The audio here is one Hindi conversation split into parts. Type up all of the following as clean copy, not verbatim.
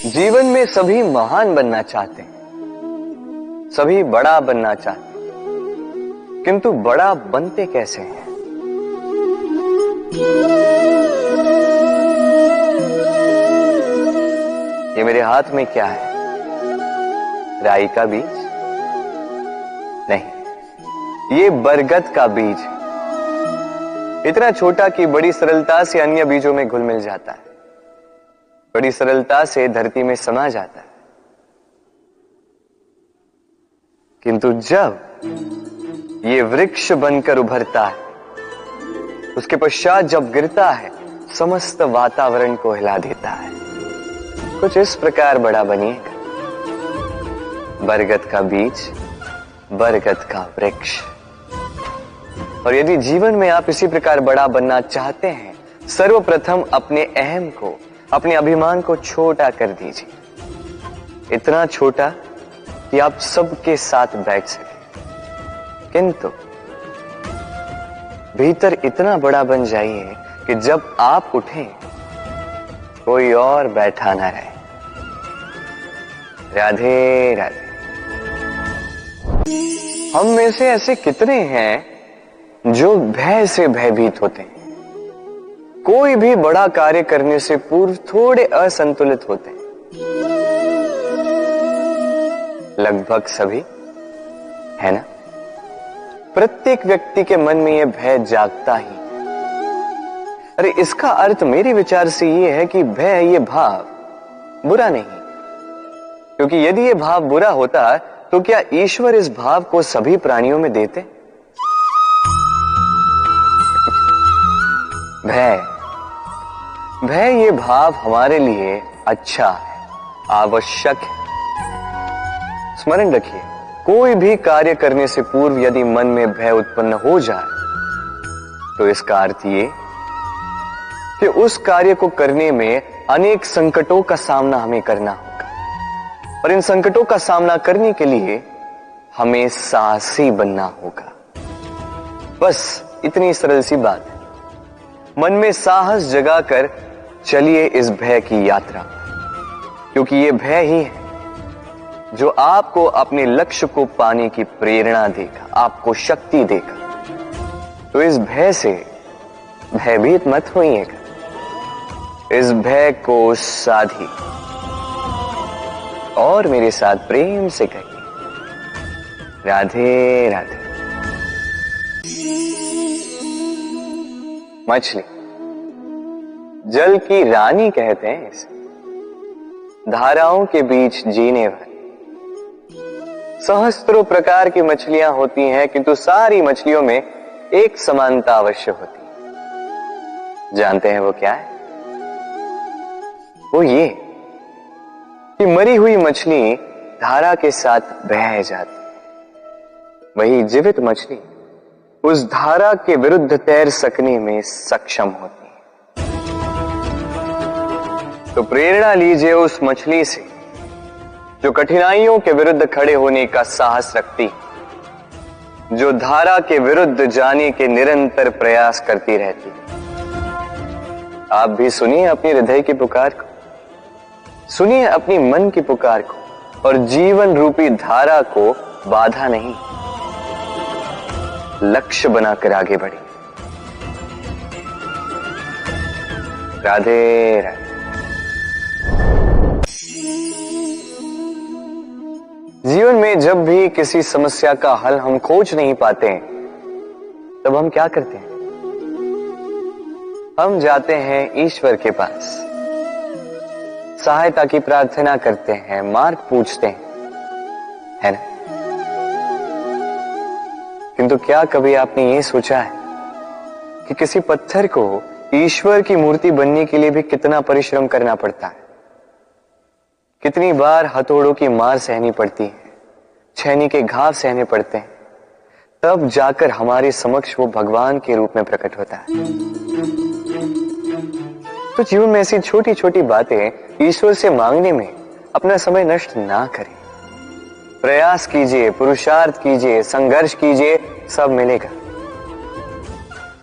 जीवन में सभी महान बनना चाहते हैं, सभी बड़ा बनना चाहते हैं, किंतु बड़ा बनते कैसे हैं? ये मेरे हाथ में क्या है? राई का बीज? नहीं, ये बरगद का बीज है। इतना छोटा कि बड़ी सरलता से अन्य बीजों में घुल मिल जाता है, बड़ी सरलता से धरती में समा जाता है। किंतु जब ये वृक्ष बनकर उभरता है, उसके पश्चात जब गिरता है, समस्त वातावरण को हिला देता है। कुछ इस प्रकार बड़ा बनिएगा, बरगद का बीज, बरगद का वृक्ष। और यदि जीवन में आप इसी प्रकार बड़ा बनना चाहते हैं, सर्वप्रथम अपने अहम को, अपने अभिमान को छोटा कर दीजिए, इतना छोटा कि आप सबके साथ बैठ सके। किंतु भीतर इतना बड़ा बन जाइए कि जब आप उठें कोई और बैठा ना रहे। राधे राधे। हम में से ऐसे कितने हैं जो भय से भयभीत होते हैं, कोई भी बड़ा कार्य करने से पूर्व थोड़े असंतुलित होते हैं? लगभग सभी, है ना? प्रत्येक व्यक्ति के मन में यह भय जागता ही। अरे इसका अर्थ मेरे विचार से यह है कि भय, ये भाव बुरा नहीं, क्योंकि यदि यह भाव बुरा होता तो क्या ईश्वर इस भाव को सभी प्राणियों में देते? भय ये भाव हमारे लिए अच्छा है, आवश्यक है। स्मरण रखिए, कोई भी कार्य करने से पूर्व यदि मन में भय उत्पन्न हो जाए तो इसका अर्थ ये कि उस कार्य को करने में अनेक संकटों का सामना हमें करना होगा, और इन संकटों का सामना करने के लिए हमें साहसी बनना होगा। बस इतनी सरल सी बात है। मन में साहस जगाकर चलिए इस भय की यात्रा, क्योंकि ये भय ही है जो आपको अपने लक्ष्य को पाने की प्रेरणा देगा, आपको शक्ति देगा। तो इस भय से भयभीत मत होइएगा, इस भय को साधिए और मेरे साथ प्रेम से कहिए, राधे राधे। मछली जल की रानी कहते हैं इसे, धाराओं के बीच जीने वाली। सहस्त्रों प्रकार की मछलियां होती हैं, किंतु सारी मछलियों में एक समानता अवश्य होती है। जानते हैं वो क्या है? वो ये कि मरी हुई मछली धारा के साथ बह जाती है, वही जीवित मछली उस धारा के विरुद्ध तैर सकने में सक्षम होती है। तो प्रेरणा लीजिए उस मछली से जो कठिनाइयों के विरुद्ध खड़े होने का साहस रखती, जो धारा के विरुद्ध जाने के निरंतर प्रयास करती रहती। आप भी सुनिए अपनी हृदय की पुकार को, सुनिए अपनी मन की पुकार को, और जीवन रूपी धारा को बाधा नहीं, लक्ष्य बनाकर आगे बढ़िए। राधे राधे। जीवन में जब भी किसी समस्या का हल हम खोज नहीं पाते हैं, तब हम क्या करते हैं? हम जाते हैं ईश्वर के पास, सहायता की प्रार्थना करते हैं, मार्ग पूछते हैं, है ना? किंतु क्या कभी आपने ये सोचा है कि किसी पत्थर को ईश्वर की मूर्ति बनने के लिए भी कितना परिश्रम करना पड़ता है? कितनी बार हथौड़ों की मार सहनी पड़ती है, छेनी के घाव सहने पड़ते हैं, तब जाकर हमारे समक्ष वो भगवान के रूप में प्रकट होता है। तो जीवन में ऐसी छोटी छोटी बातें ईश्वर से मांगने में अपना समय नष्ट ना करें। प्रयास कीजिए, पुरुषार्थ कीजिए, संघर्ष कीजिए, सब मिलेगा।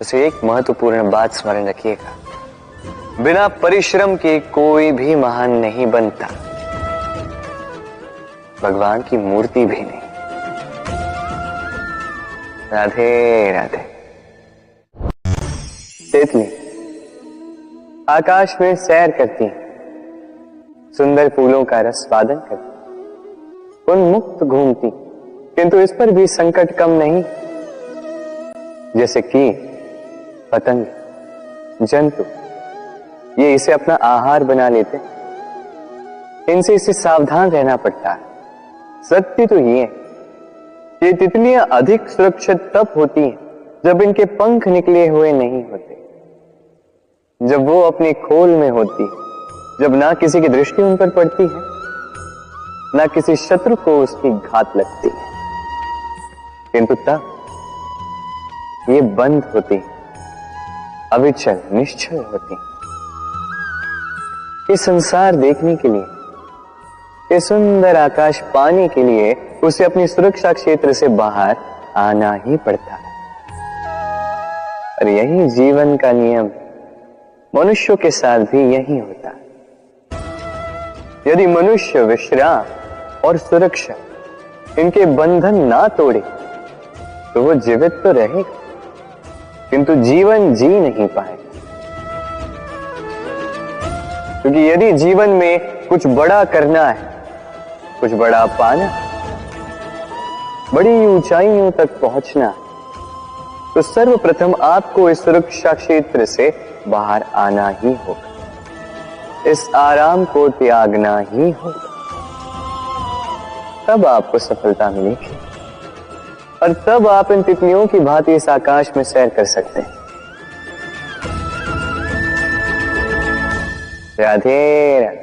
उसे एक महत्वपूर्ण बात स्मरण रखिएगा, बिना परिश्रम के कोई भी महान नहीं बनता। भगवान की मूर्ति भी नहीं। राधे राधे। तितली आकाश में सैर करती है, सुंदर फूलों का रसवादन करती, उन्मुक्त घूमती, किंतु इस पर भी संकट कम नहीं। जैसे कि पतंग, जंतु, ये इसे अपना आहार बना लेते, इनसे इसे सावधान रहना पड़ता है। सत्य तो ये तितलियां अधिक सुरक्षित तब होती हैं जब इनके पंख निकले हुए नहीं होते, जब वो अपनी खोल में होती है, जब ना किसी की दृष्टि उन पर पड़ती है, ना किसी शत्रु को उसकी घात लगती है, किंतु तब ये बंद होती, अविचल निश्चल होती। ये संसार देखने के लिए, ये सुंदर आकाश पाने के लिए उसे अपनी सुरक्षा क्षेत्र से बाहर आना ही पड़ता है। और यही जीवन का नियम मनुष्यों के साथ भी यही होता है। यदि मनुष्य विश्राम और सुरक्षा इनके बंधन ना तोड़े तो वो जीवित तो रहेगा, किंतु जीवन जी नहीं पाएगा। क्योंकि यदि जीवन में कुछ बड़ा करना है, कुछ बड़ा पाना, बड़ी ऊंचाइयों तक पहुंचना, तो सर्वप्रथम आपको इस सुरक्षा क्षेत्र से बाहर आना ही होगा, इस आराम को त्यागना ही होगा। तब आपको सफलता मिलेगी और तब आप इन तितलियों की भांति इस आकाश में सैर कर सकते हैं। राधे राधे।